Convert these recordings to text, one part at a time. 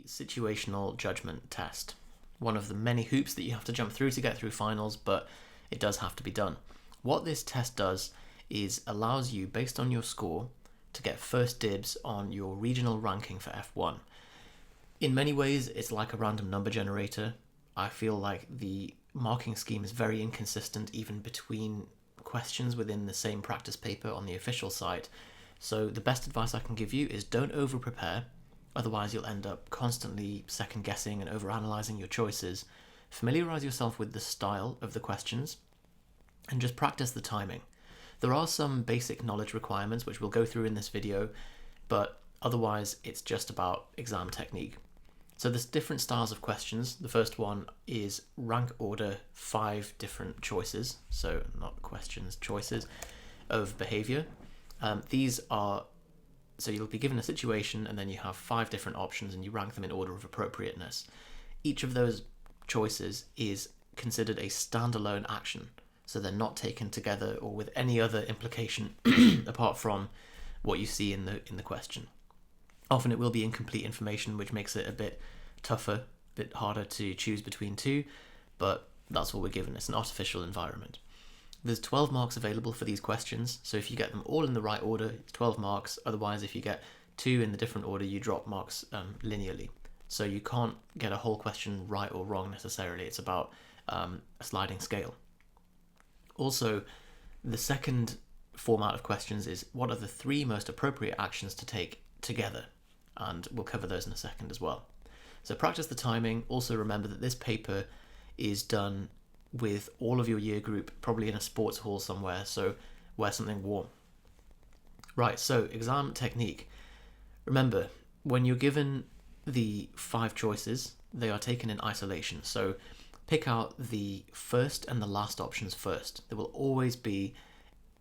Situational Judgement Test. One of the many hoops that you have to jump through to get through finals, but it does have to be done. What this test does is allows you, based on your score, to get first dibs on your regional ranking for F1. In many ways, it's like a random number generator. I feel like the marking scheme is very inconsistent even between questions within the same practice paper on the official site. So the best advice I can give you is don't over-prepare, otherwise you'll end up constantly second-guessing and over-analysing your choices. Familiarise yourself with the style of the questions and just practice the timing. There are some basic knowledge requirements which we'll go through in this video, but otherwise it's just about exam technique. So there's different styles of questions. The first one is rank order 5 different choices, so not questions, choices of behaviour. These are, so you'll be given a situation and then you have 5 different options and you rank them in order of appropriateness. Each of those choices is considered a standalone action, so they're not taken together or with any other implication apart from what you see in the question. Often it will be incomplete information, which makes it a bit tougher, a bit harder to choose between two, but that's what we're given. It's an artificial environment. There's 12 marks available for these questions, so if you get them all in the right order, it's 12 marks. Otherwise, if you get 2 in the different order, you drop marks linearly. So you can't get a whole question right or wrong necessarily. It's about a sliding scale. Also, the second format of questions is what are the 3 most appropriate actions to take together, and we'll cover those in a second as well. So practice the timing. Also remember that this paper is done with all of your year group, probably in a sports hall somewhere, so wear something warm. Right, so exam technique. Remember, when you're given the 5 choices, they are taken in isolation. So pick out the first and the last options first. There will always be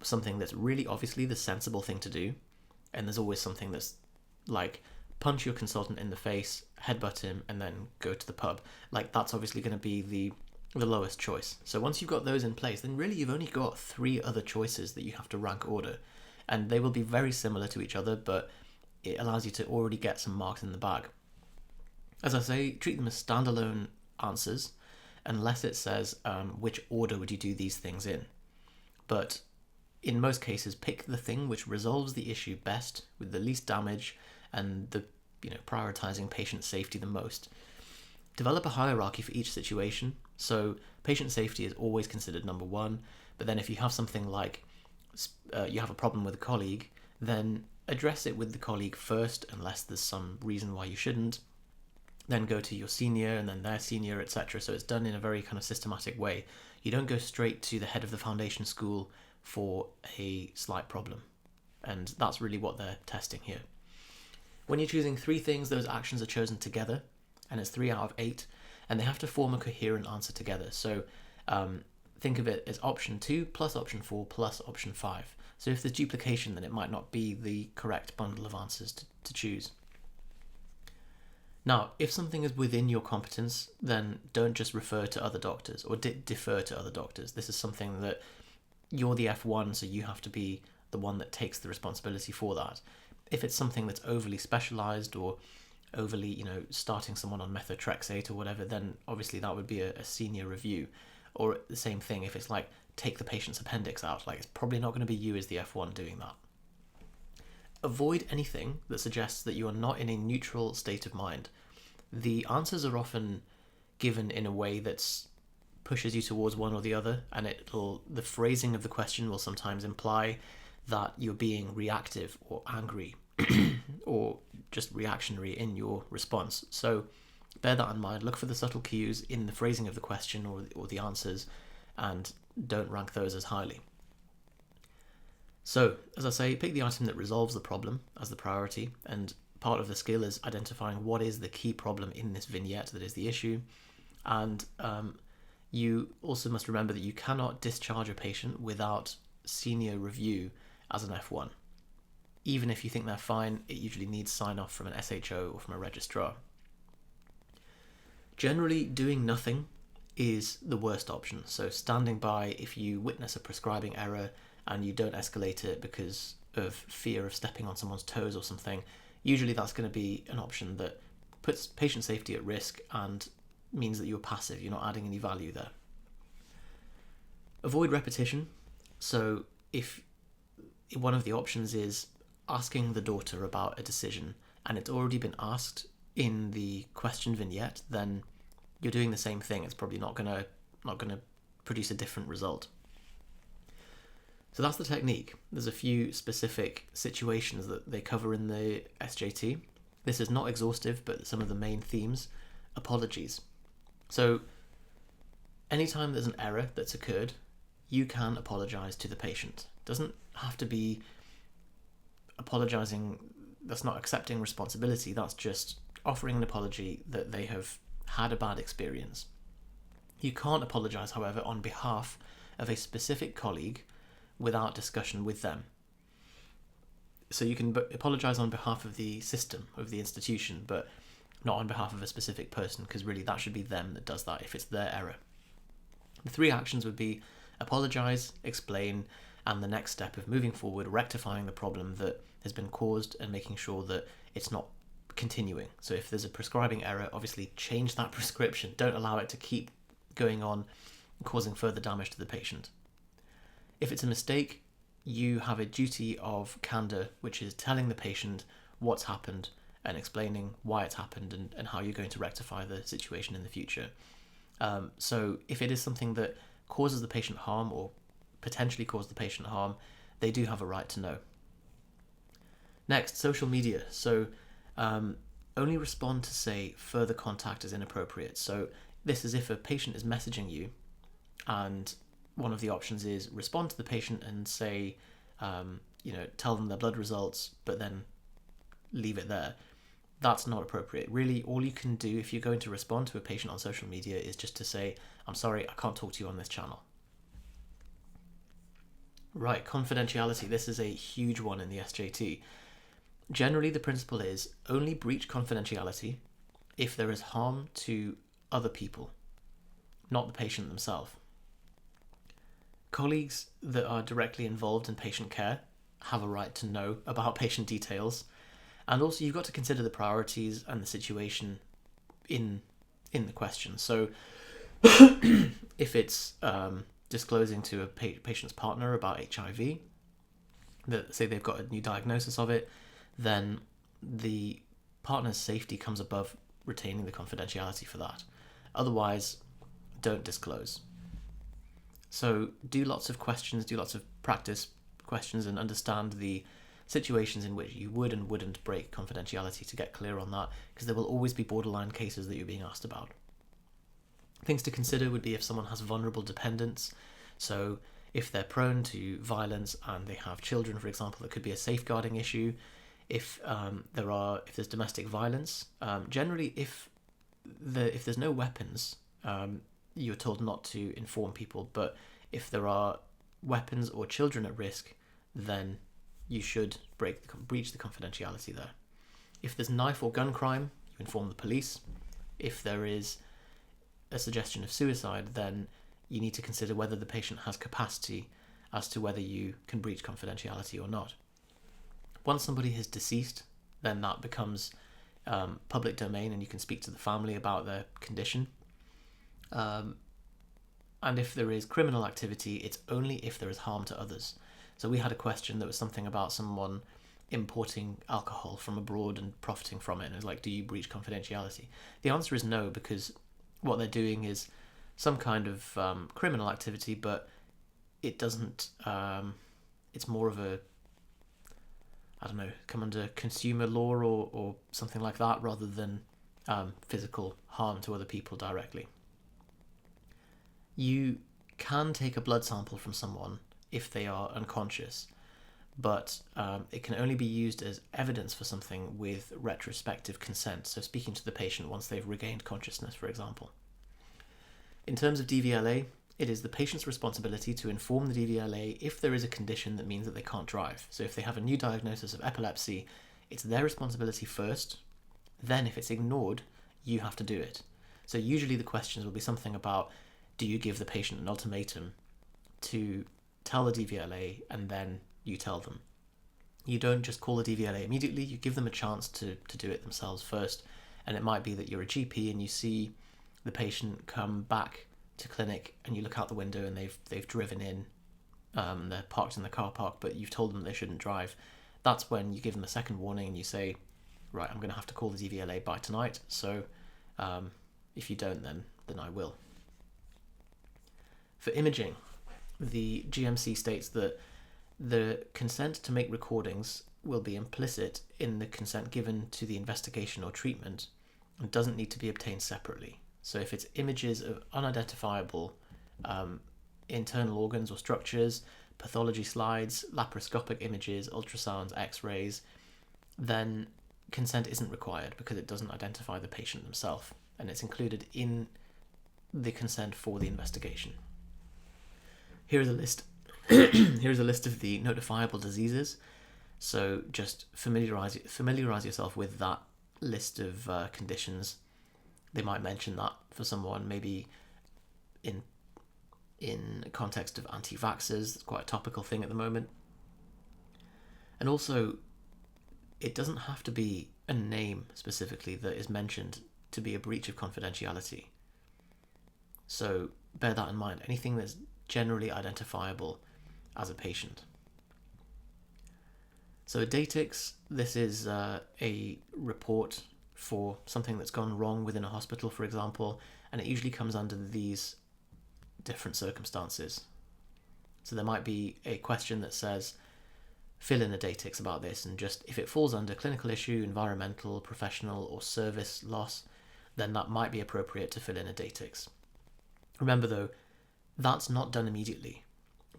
something that's really obviously the sensible thing to do, and there's always something that's like punch your consultant in the face, headbutt him, and then go to the pub. Like, that's obviously going to be the lowest choice. So once you've got those in place, then really you've only got 3 other choices that you have to rank order, and they will be very similar to each other, but it allows you to already get some marks in the bag. As I say, treat them as standalone answers, unless it says which order would you do these things in. But in most cases, pick the thing which resolves the issue best with the least damage and the prioritizing patient safety the most. Develop a hierarchy for each situation. So patient safety is always considered number 1, but then if you have something like you have a problem with a colleague, then address it with the colleague first, unless there's some reason why you shouldn't. Then go to your senior and then their senior, etc. So it's done in a very kind of systematic way. You don't go straight to the head of the foundation school for a slight problem. And that's really what they're testing here. When you're choosing 3 things, those actions are chosen together, and it's 3 out of 8, and they have to form a coherent answer together. So think of it as option 2 plus option 4 plus option 5. So if there's duplication, then it might not be the correct bundle of answers to choose. Now, if something is within your competence, then don't just refer to other doctors or defer to other doctors. This is something that you're the F1, so you have to be the one that takes the responsibility for that. If it's something that's overly specialized or overly, starting someone on methotrexate or whatever, then obviously that would be a senior review. Or the same thing if it's like, take the patient's appendix out. Like, it's probably not going to be you as the F1 doing that. Avoid anything that suggests that you are not in a neutral state of mind. The answers are often given in a way that's pushes you towards one or the other, and the phrasing of the question will sometimes imply that you're being reactive or angry or just reactionary in your response. So bear that in mind. Look for the subtle cues in the phrasing of the question or the answers, and don't rank those as highly. So, as I say, pick the item that resolves the problem as the priority, and part of the skill is identifying what is the key problem in this vignette that is the issue. And you also must remember that you cannot discharge a patient without senior review as an F1. Even if you think they're fine, it usually needs sign-off from an SHO or from a registrar. Generally, doing nothing is the worst option. So standing by if you witness a prescribing error and you don't escalate it because of fear of stepping on someone's toes or something, usually that's going to be an option that puts patient safety at risk and means that you're passive, you're not adding any value there. Avoid repetition. So if one of the options is asking the daughter about a decision and it's already been asked in the question vignette, then you're doing the same thing. It's probably not gonna produce a different result. So that's the technique. There's a few specific situations that they cover in the SJT. This is not exhaustive, but some of the main themes. Apologies. So anytime there's an error that's occurred, you can apologize to the patient. It doesn't have to be apologizing. That's not accepting responsibility. That's just offering an apology that they have had a bad experience. You can't apologize, however, on behalf of a specific colleague without discussion with them. So you can apologize on behalf of the system, of the institution, but not on behalf of a specific person, because really that should be them that does that if it's their error. The 3 actions would be apologize, explain, and the next step of moving forward, rectifying the problem that has been caused and making sure that it's not continuing. So if there's a prescribing error, obviously change that prescription. Don't allow it to keep going on, causing further damage to the patient. If it's a mistake, you have a duty of candor, which is telling the patient what's happened and explaining why it's happened and how you're going to rectify the situation in the future. So if it is something that causes the patient harm or potentially cause the patient harm, they do have a right to know. Next, social media. So only respond to say further contact is inappropriate. So this is if a patient is messaging you and one of the options is respond to the patient and say, tell them their blood results, but then leave it there. That's not appropriate. Really, all you can do if you're going to respond to a patient on social media is just to say, I'm sorry, I can't talk to you on this channel. Right, confidentiality. This is a huge one in the SJT. Generally, the principle is only breach confidentiality if there is harm to other people, not the patient themselves. Colleagues that are directly involved in patient care have a right to know about patient details, and also you've got to consider the priorities and the situation in the question. So if it's disclosing to a patient's partner about HIV, that say they've got a new diagnosis of it, then the partner's safety comes above retaining the confidentiality for that. Otherwise, don't disclose. So do lots of questions, do lots of practice questions, and understand the situations in which you would and wouldn't break confidentiality to get clear on that, because there will always be borderline cases that you're being asked about. Things to consider would be if someone has vulnerable dependents. So if they're prone to violence and they have children, for example, that could be a safeguarding issue. If there's domestic violence, generally if there's no weapons, you're told not to inform people, but if there are weapons or children at risk, then you should breach the confidentiality there. If there's knife or gun crime, you inform the police. If there is a suggestion of suicide, then you need to consider whether the patient has capacity as to whether you can breach confidentiality or not. Once somebody is deceased, then that becomes public domain and you can speak to the family about their condition. And if there is criminal activity, it's only if there is harm to others. So we had a question that was something about someone importing alcohol from abroad and profiting from it, and it was like, do you breach confidentiality? The answer is no, because what they're doing is some kind of criminal activity, but it doesn't, it's more of a, come under consumer law or something like that, rather than physical harm to other people directly. You can take a blood sample from someone if they are unconscious, but it can only be used as evidence for something with retrospective consent, so speaking to the patient once they've regained consciousness, for example. In terms of DVLA, it is the patient's responsibility to inform the DVLA if there is a condition that means that they can't drive. So if they have a new diagnosis of epilepsy, it's their responsibility first, then if it's ignored, you have to do it. So usually the questions will be something about, do you give the patient an ultimatum to tell the DVLA and then you tell them? You don't just call the DVLA immediately, you give them a chance to do it themselves first, And it might be that you're a GP and you see the patient come back to clinic and you look out the window and they've driven in, they're parked in the car park, but you've told them they shouldn't drive. That's when you give them a second warning and you say, right, I'm going to have to call the DVLA by tonight, so if you don't, then I will. For imaging, the GMC states that the consent to make recordings will be implicit in the consent given to the investigation or treatment and doesn't need to be obtained separately. So if it's images of unidentifiable internal organs or structures, pathology slides, laparoscopic images, ultrasounds, x-rays, then consent isn't required because it doesn't identify the patient themselves, and it's included in the consent for the investigation. Here is a list. Here's a list of the notifiable diseases. So just familiarize yourself with that list of conditions. They might mention that for someone, maybe in context of anti-vaxxers. It's quite a topical thing at the moment. And also, it doesn't have to be a name specifically that is mentioned to be a breach of confidentiality. So bear that in mind. Anything that's generally identifiable as a patient. So a datix, this is a report for something that's gone wrong within a hospital, for example, and it usually comes under these different circumstances. So there might be a question that says, fill in a datix about this, and just if it falls under clinical issue, environmental, professional, or service loss, then that might be appropriate to fill in a datix. Remember though, that's not done immediately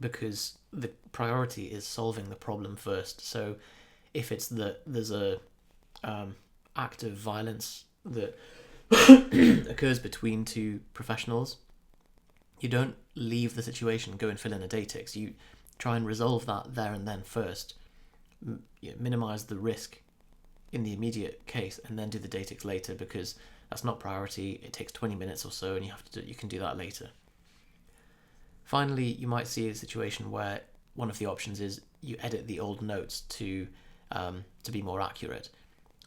because the priority is solving the problem first. So if it's that there's a act of violence that occurs between two professionals, you don't leave the situation, go and fill in a datix. You try and resolve that there and then first, minimize the risk in the immediate case, and then do the datix later, because that's not priority. It takes 20 minutes or so, and you can do that later. Finally, you might see a situation where one of the options is you edit the old notes to be more accurate.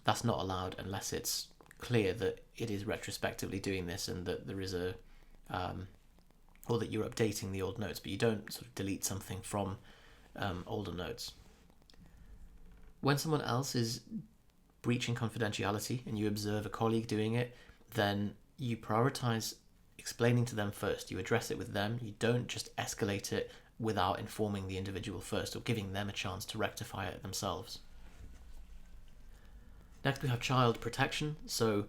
That's not allowed unless it's clear that it is retrospectively doing this and that there is a or that you're updating the old notes, but you don't sort of delete something from older notes. When someone else is breaching confidentiality and you observe a colleague doing it, then you prioritize explaining to them first. You address it with them. You don't just escalate it without informing the individual first or giving them a chance to rectify it themselves. Next, we have child protection. So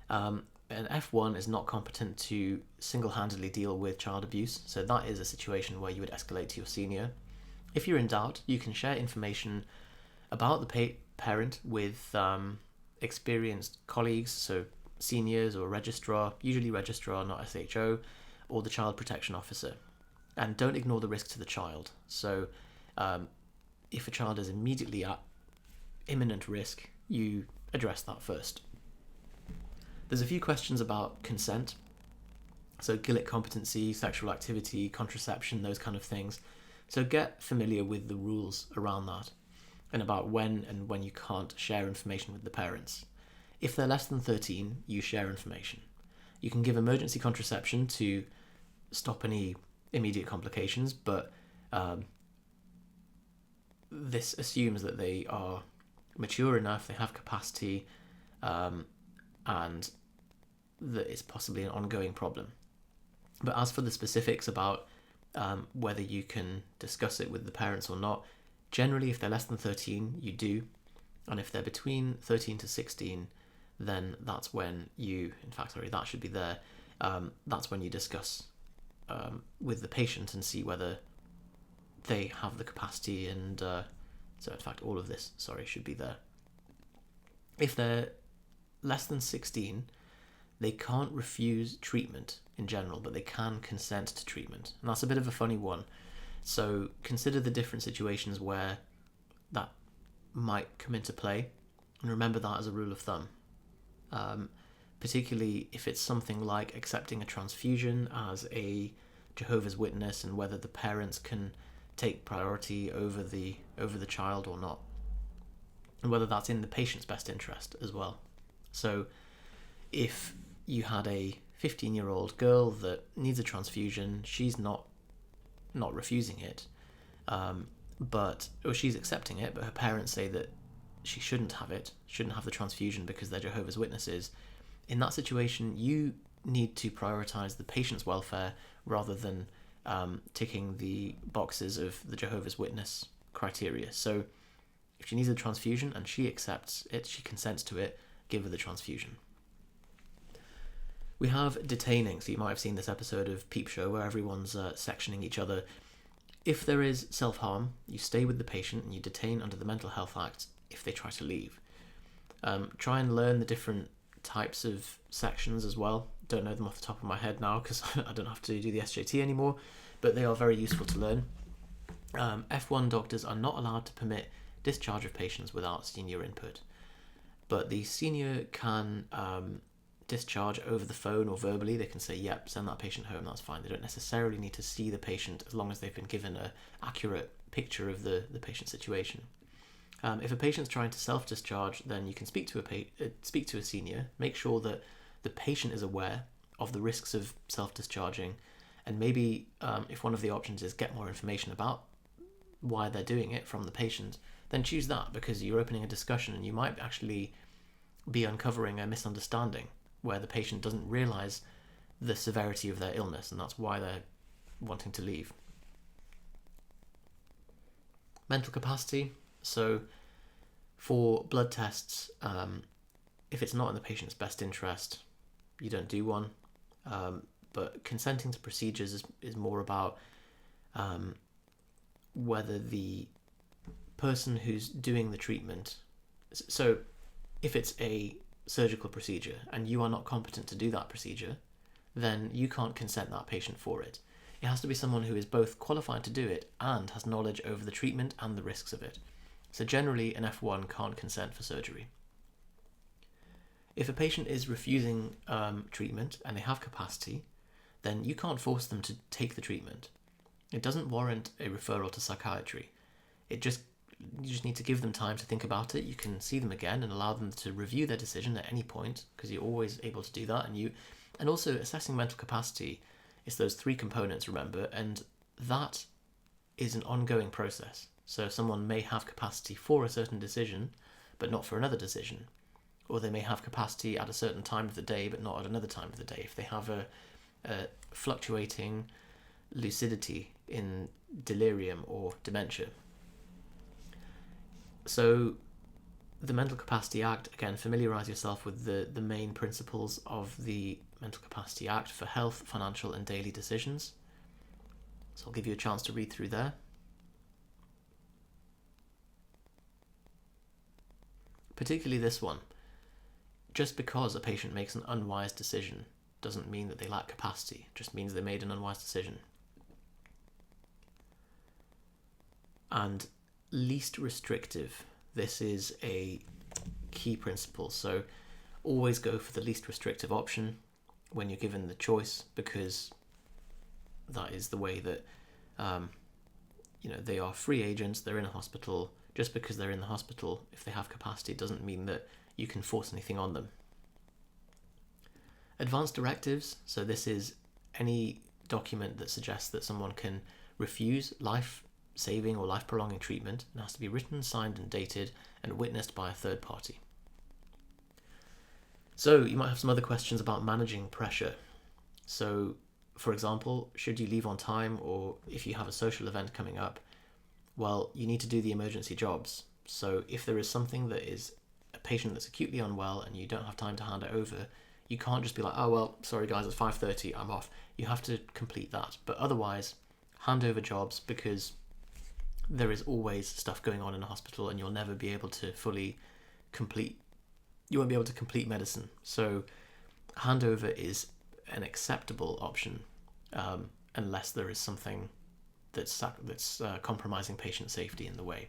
an F1 is not competent to single-handedly deal with child abuse. So that is a situation where you would escalate to your senior. If you're in doubt, you can share information about the parent with experienced colleagues, so seniors or registrar, usually registrar, not SHO, or the child protection officer. And don't ignore the risk to the child. So if a child is immediately at imminent risk, you address that first. There's a few questions about consent. So Gillick competency, sexual activity, contraception, those kind of things. So get familiar with the rules around that and about when and when you can't share information with the parents. If they're less than 13, you share information. You can give emergency contraception to stop any immediate complications, but this assumes that they are mature enough, they have capacity, and that it's possibly an ongoing problem. But as for the specifics about whether you can discuss it with the parents or not, generally if they're less than 13, you do. And if they're between 13 to 16, then that's when that should be there. That's when you discuss with the patient and see whether they have the capacity, and so in fact all of this, should be there. If they're less than 16, they can't refuse treatment in general, but they can consent to treatment. And that's a bit of a funny one. So consider the different situations where that might come into play, and remember that as a rule of thumb. Particularly if it's something like accepting a transfusion as a Jehovah's Witness, and whether the parents can take priority over the child or not, and whether that's in the patient's best interest as well. So If you had a 15-year-old girl that needs a transfusion, she's not refusing it, or she's accepting it, but her parents say that she shouldn't have the transfusion because they're Jehovah's Witnesses. In that situation, you need to prioritize the patient's welfare rather than ticking the boxes of the Jehovah's Witness criteria. So if she needs a transfusion and she accepts it, she consents to it, give her the transfusion. We have detaining. So you might have seen this episode of Peep Show where everyone's sectioning each other. If there is self-harm, you stay with the patient and you detain under the Mental Health Act if they try to leave. Try and learn the different types of sections as well. Don't know them off the top of my head now because I don't have to do the SJT anymore, but they are very useful to learn. F1 doctors are not allowed to permit discharge of patients without senior input, but the senior can discharge over the phone or verbally. They can say, yep, send that patient home, that's fine. They don't necessarily need to see the patient as long as they've been given an accurate picture of the patient's situation. If a patient's trying to self-discharge, then you can speak to a senior, make sure that the patient is aware of the risks of self-discharging, and maybe if one of the options is get more information about why they're doing it from the patient, then choose that, because you're opening a discussion and you might actually be uncovering a misunderstanding where the patient doesn't realise the severity of their illness, and that's why they're wanting to leave. Mental capacity. So for blood tests, if it's not in the patient's best interest, you don't do one. But consenting to procedures is more about whether the person who's doing the treatment, so if it's a surgical procedure and you are not competent to do that procedure, then you can't consent that patient for it. It has to be someone who is both qualified to do it and has knowledge over the treatment and the risks of it. So generally an F1 can't consent for surgery. If a patient is refusing treatment and they have capacity, then you can't force them to take the treatment. It doesn't warrant a referral to psychiatry. You just need to give them time to think about it. You can see them again and allow them to review their decision at any point, because you're always able to do that. And also assessing mental capacity is those three components, remember, and that is an ongoing process. So someone may have capacity for a certain decision, but not for another decision. Or they may have capacity at a certain time of the day, but not at another time of the day. If they have a fluctuating lucidity in delirium or dementia. So the Mental Capacity Act, again, familiarise yourself with the main principles of the Mental Capacity Act for health, financial and daily decisions. So I'll give you a chance to read through there. Particularly this one. Just because a patient makes an unwise decision doesn't mean that they lack capacity, it just means they made an unwise decision. And least restrictive. This is a key principle. So always go for the least restrictive option when you're given the choice, because that is the way that they are free agents, they're in a hospital. Just because they're in the hospital, if they have capacity, doesn't mean that you can force anything on them. Advanced directives. So this is any document that suggests that someone can refuse life-saving or life-prolonging treatment, and has to be written, signed and dated and witnessed by a third party. So you might have some other questions about managing pressure. So, for example, should you leave on time, or if you have a social event coming up, well, you need to do the emergency jobs. So if there is something that is a patient that's acutely unwell and you don't have time to hand it over, you can't just be like, oh, well, sorry guys, it's 5:30, I'm off. You have to complete that. But otherwise, hand over jobs, because there is always stuff going on in a hospital and you'll never be able to you won't be able to complete medicine. So handover is an acceptable option unless there is something that's compromising patient safety in the way.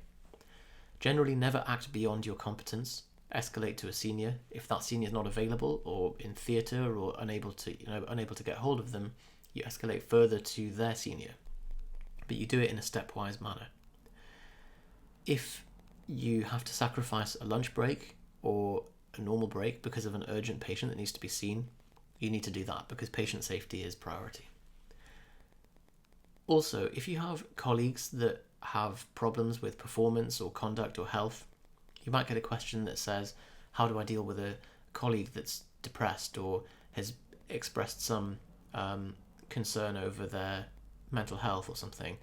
Generally, never act beyond your competence. Escalate to a senior. If that senior is not available or in theatre or unable to get hold of them, you escalate further to their senior. But you do it in a stepwise manner. If you have to sacrifice a lunch break or a normal break because of an urgent patient that needs to be seen, you need to do that because patient safety is priority. Also, if you have colleagues that have problems with performance or conduct or health, you might get a question that says, how do I deal with a colleague that's depressed or has expressed some concern over their mental health or something?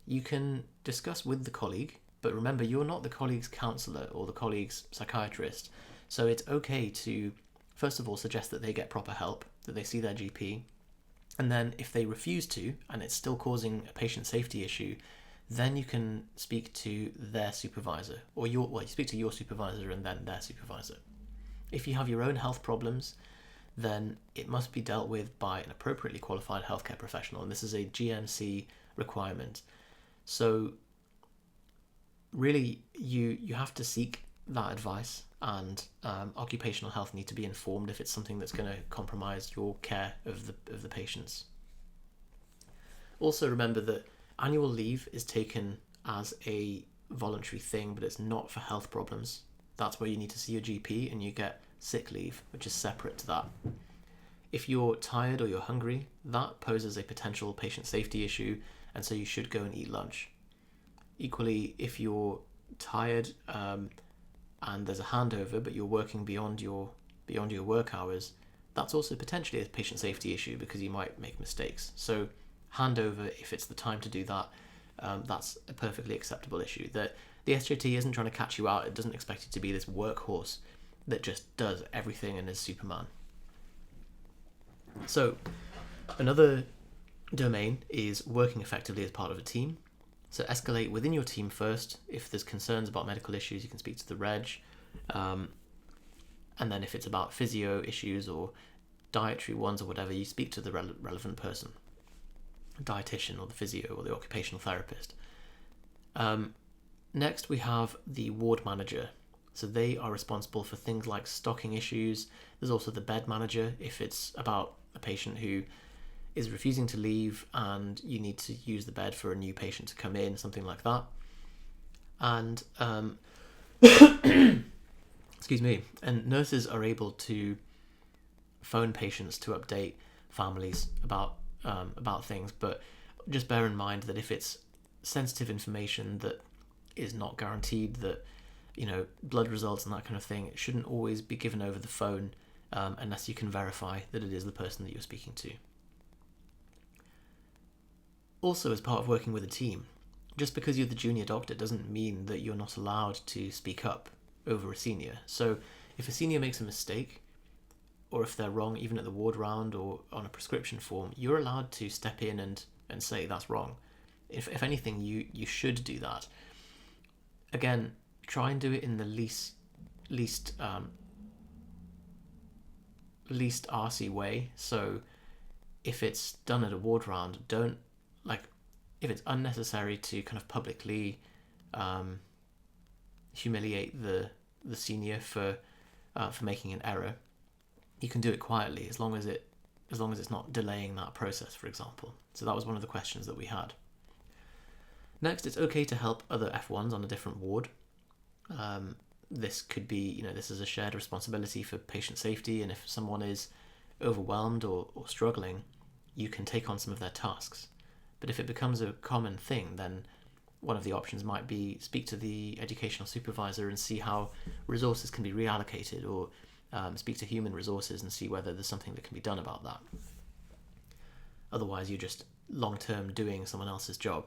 You can discuss with the colleague, but remember, you're not the colleague's counsellor or the colleague's psychiatrist. So it's okay to, first of all, suggest that they get proper help, that they see their GP. And then if they refuse to, and it's still causing a patient safety issue, then you can speak to their supervisor, or you speak to your supervisor and then their supervisor. If you have your own health problems, then it must be dealt with by an appropriately qualified healthcare professional, and this is a GMC requirement. So really, you have to seek that advice, and occupational health need to be informed if it's something that's going to compromise your care of the patients. Also remember that annual leave is taken as a voluntary thing, but it's not for health problems. That's where you need to see your GP and you get sick leave, which is separate to that. If you're tired or you're hungry, that poses a potential patient safety issue, and so you should go and eat lunch. Equally, if you're tired and there's a handover, but you're working beyond your work hours, that's also potentially a patient safety issue because you might make mistakes. So handover, if it's the time to do that, that's a perfectly acceptable issue. That the SJT isn't trying to catch you out. It doesn't expect you to be this workhorse that just does everything and is Superman. So another domain is working effectively as part of a team. So escalate within your team first. If there's concerns about medical issues, you can speak to the reg. And then if it's about physio issues or dietary ones or whatever, you speak to the relevant person, a dietitian or the physio or the occupational therapist. Next, we have the ward manager. So they are responsible for things like stocking issues. There's also the bed manager if it's about a patient who is refusing to leave and you need to use the bed for a new patient to come in, something like that. And excuse me, and nurses are able to phone patients to update families about things, but just bear in mind that if it's sensitive information that is not guaranteed, that blood results and that kind of thing, it shouldn't always be given over the phone unless you can verify that it is the person that you're speaking to. Also, as part of working with a team, just because you're the junior doctor doesn't mean that you're not allowed to speak up over a senior. So if a senior makes a mistake, or if they're wrong even at the ward round or on a prescription form, you're allowed to step in and say that's wrong. If anything, you should do that. Again, try and do it in the least arsey way. So if it's done at a ward round, if it's unnecessary to kind of publicly humiliate the senior for making an error, you can do it quietly as long as it's not delaying that process, for example. So that was one of the questions that we had. Next, it's okay to help other F1s on a different ward. This could be, this is a shared responsibility for patient safety, and if someone is overwhelmed or struggling, you can take on some of their tasks. But if it becomes a common thing, then one of the options might be speak to the educational supervisor and see how resources can be reallocated, or speak to human resources and see whether there's something that can be done about that. Otherwise, you're just long-term doing someone else's job.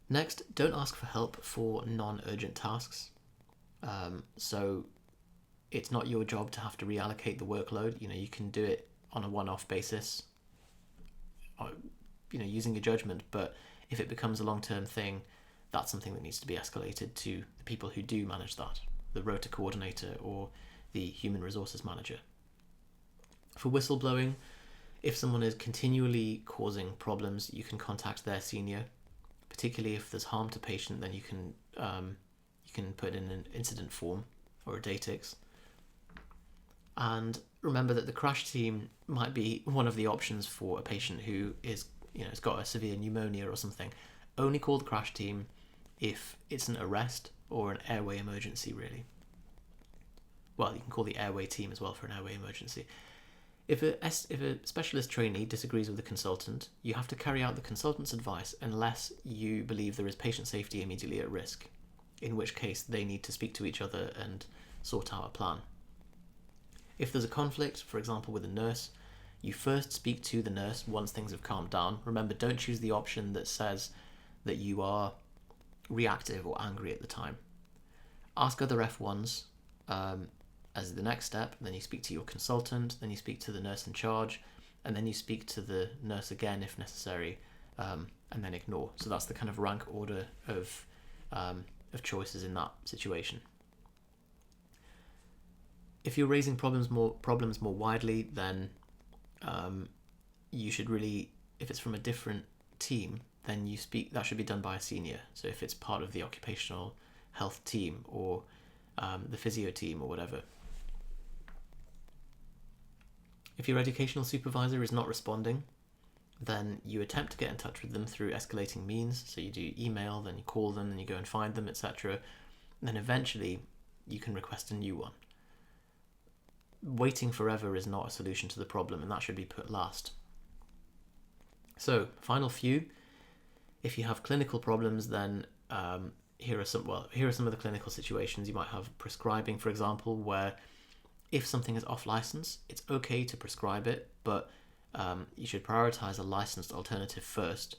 Next, don't ask for help for non-urgent tasks. So it's not your job to have to reallocate the workload. You can do it on a one-off basis, using your judgment. But if it becomes a long-term thing, that's something that needs to be escalated to the people who do manage that, the rota coordinator or the human resources manager. For whistleblowing, if someone is continually causing problems, you can contact their senior. Particularly if there's harm to patient, then you can put in an incident form or a datix. And remember that the crash team might be one of the options for a patient who is, has got a severe pneumonia or something. Only call the crash team if it's an arrest or an airway emergency, really. well, you can call the airway team as well for an airway emergency. If a specialist trainee disagrees with the consultant, you have to carry out the consultant's advice unless you believe there is patient safety immediately at risk, in which case they need to speak to each other and sort out a plan. If there's a conflict, for example with a nurse, you first speak to the nurse once things have calmed down. Remember, don't choose the option that says that you are reactive or angry at the time. Ask other F1s as the next step, then you speak to your consultant, then you speak to the nurse in charge, and then you speak to the nurse again if necessary, and then ignore. So that's the kind of rank order of choices in that situation. If you're raising problems more widely, then you should really, if it's from a different team, then that should be done by a senior. So if it's part of the occupational health team or the physio team or whatever. If your educational supervisor is not responding, then you attempt to get in touch with them through escalating means. So you do email, then you call them, then you go and find them, etc. Then eventually you can request a new one. Waiting forever is not a solution to the problem, and that should be put last. So, final few. If you have clinical problems, then here are some of the clinical situations. You might have prescribing, for example, where if something is off license, it's okay to prescribe it, but you should prioritize a licensed alternative first,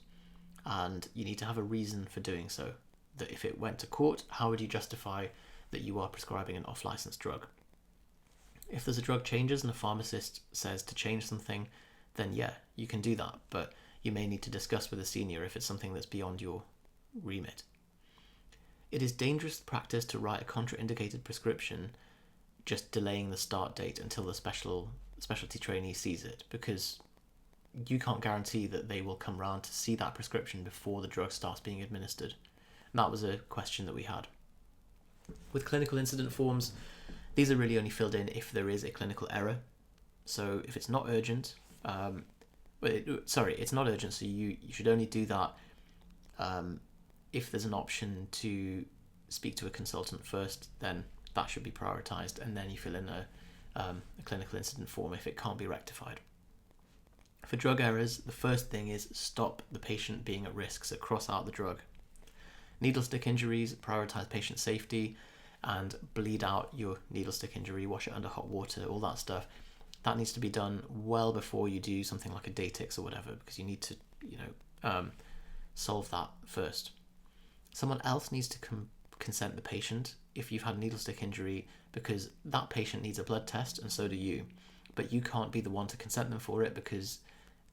and you need to have a reason for doing so. That if it went to court, how would you justify that you are prescribing an off-license drug? If there's a drug changes and a pharmacist says to change something, then yeah, you can do that, but you may need to discuss with a senior if it's something that's beyond your remit. It is dangerous practice to write a contraindicated prescription just delaying the start date until the specialty trainee sees it, because you can't guarantee that they will come round to see that prescription before the drug starts being administered. And that was a question that we had. With clinical incident forms, these are really only filled in if there is a clinical error. So if it's not urgent, it's not urgent, so you should only do that if there's an option to speak to a consultant first, then that should be prioritised, and then you fill in a clinical incident form if it can't be rectified. For drug errors, the first thing is stop the patient being at risk, so cross out the drug. Needle stick injuries, prioritise patient safety, and bleed out your needle stick injury, wash it under hot water, all that stuff. That needs to be done well before you do something like a Datix or whatever, because you need to, solve that first. Someone else needs to consent the patient if you've had a needle stick injury, because that patient needs a blood test and so do you, but you can't be the one to consent them for it because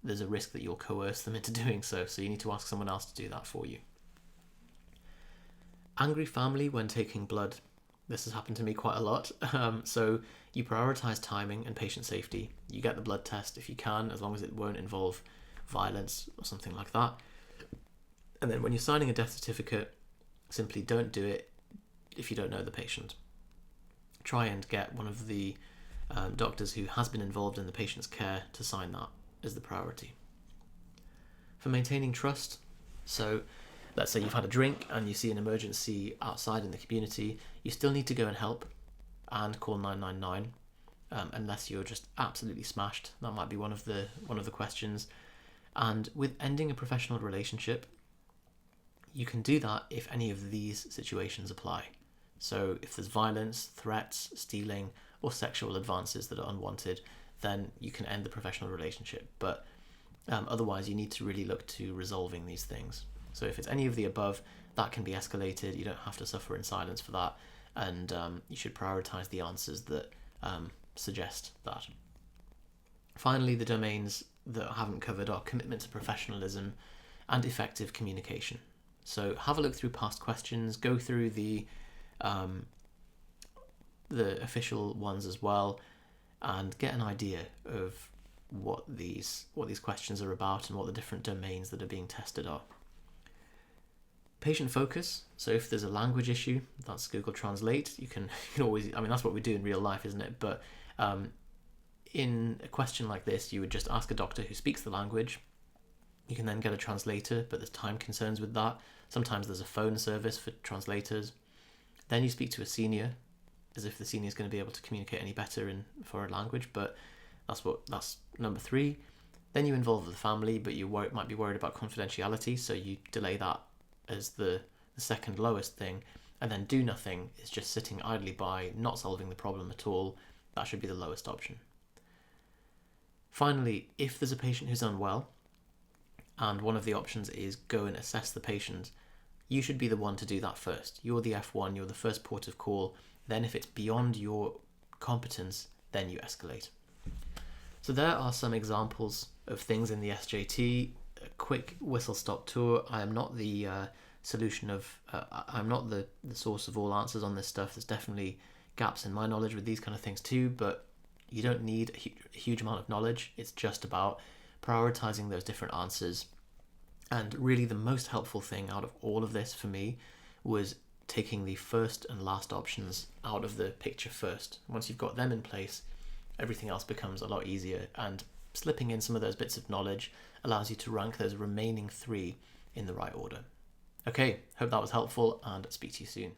there's a risk that you'll coerce them into doing so you need to ask someone else to do that for you. Angry family when taking blood. This has happened to me quite a lot. So you prioritise timing and patient safety. You get the blood test if you can, as long as it won't involve violence or something like that. And then when you're signing a death certificate, simply don't do it if you don't know the patient. Try and get one of the doctors who has been involved in the patient's care to sign that as the priority. For maintaining trust, so let's say you've had a drink and you see an emergency outside in the community, you still need to go and help and call 999 unless you're just absolutely smashed. That might be one of the questions. And with ending a professional relationship, you can do that if any of these situations apply. So if there's violence, threats, stealing, or sexual advances that are unwanted, then you can end the professional relationship. But otherwise, you need to really look to resolving these things. So if it's any of the above, that can be escalated. You don't have to suffer in silence for that. And you should prioritize the answers that suggest that. Finally, the domains that I haven't covered are commitment to professionalism and effective communication. So have a look through past questions, go through the official ones as well, and get an idea of what these questions are about and what the different domains that are being tested are. Patient focus. So if there's a language issue, that's Google Translate. You can always, that's what we do in real life, isn't it? But in a question like this, you would just ask a doctor who speaks the language. You can then get a translator, but there's time concerns with that. Sometimes there's a phone service for translators. Then you speak to a senior as if the senior is going to be able to communicate any better in foreign language, but that's number 3. Then you involve the family, but you might be worried about confidentiality, so you delay that as the second lowest thing. And then do nothing is just sitting idly by, not solving the problem at all. That should be the lowest option. Finally, if there's a patient who's unwell, and one of the options is go and assess the patient, you should be the one to do that first. You're the F1, you're the first port of call. Then if it's beyond your competence, then you escalate. So there are some examples of things in the SJT. A quick whistle-stop tour. I am not the I'm not the source of all answers on this stuff. There's definitely gaps in my knowledge with these kind of things too, but you don't need a huge amount of knowledge. It's just about prioritizing those different answers. And really the most helpful thing out of all of this for me was taking the first and last options out of the picture first. Once you've got them in place, everything else becomes a lot easier, and slipping in some of those bits of knowledge allows you to rank those remaining 3 in the right order. Okay, hope that was helpful, and speak to you soon.